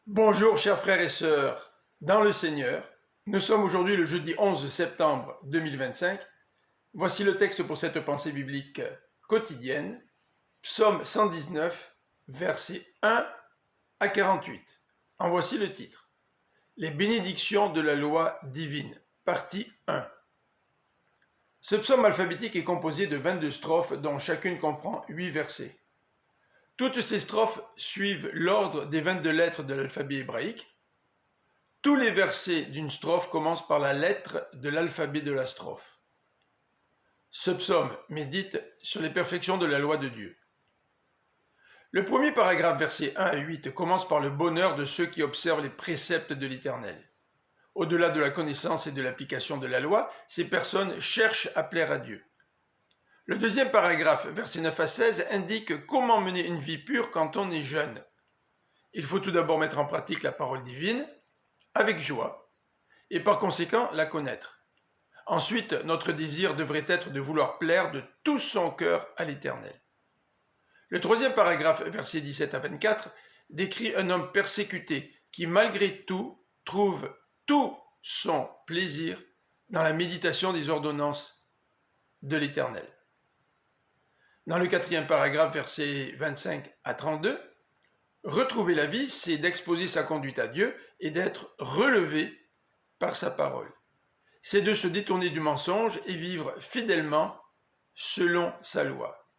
Bonjour chers frères et sœurs dans le Seigneur. Nous sommes aujourd'hui le jeudi 11 septembre 2025. Voici le texte pour cette pensée biblique quotidienne. Psaume 119, versets 1 à 48. En voici le titre. Les bénédictions de la loi divine, partie 1. Ce psaume alphabétique est composé de 22 strophes dont chacune comprend 8 versets. Toutes ces strophes suivent l'ordre des 22 lettres de l'alphabet hébraïque. Tous les versets d'une strophe commencent par la lettre de l'alphabet de la strophe. Ce psaume médite sur les perfections de la loi de Dieu. Le premier paragraphe, versets 1 à 8, commence par le bonheur de ceux qui observent les préceptes de l'Éternel. Au-delà de la connaissance et de l'application de la loi, ces personnes cherchent à plaire à Dieu. Le deuxième paragraphe, versets 9 à 16, indique comment mener une vie pure quand on est jeune. Il faut tout d'abord mettre en pratique la parole divine, avec joie, et par conséquent la connaître. Ensuite, notre désir devrait être de vouloir plaire de tout son cœur à l'Éternel. Le troisième paragraphe, versets 17 à 24, décrit un homme persécuté qui, malgré tout, trouve tout son plaisir dans la méditation des ordonnances de l'Éternel. Dans le quatrième paragraphe, versets 25 à 32, retrouver la vie, c'est d'exposer sa conduite à Dieu et d'être relevé par sa parole. C'est de se détourner du mensonge et vivre fidèlement selon sa loi.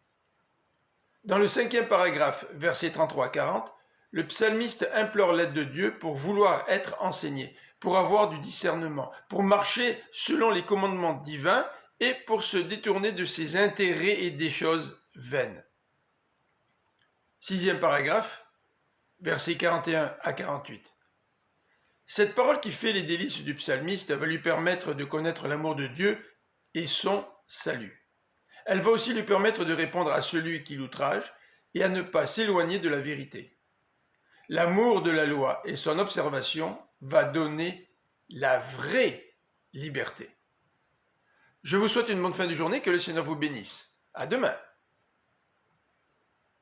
Dans le cinquième paragraphe, versets 33 à 40, le psalmiste implore l'aide de Dieu pour vouloir être enseigné, pour avoir du discernement, pour marcher selon les commandements divins et pour se détourner de ses intérêts et des choses vaines. Sixième paragraphe, versets 41 à 48. Cette parole qui fait les délices du psalmiste va lui permettre de connaître l'amour de Dieu et son salut. Elle va aussi lui permettre de répondre à celui qui l'outrage et à ne pas s'éloigner de la vérité. L'amour de la loi et son observation va donner la vraie liberté. Je vous souhaite une bonne fin de journée, que le Seigneur vous bénisse. À demain.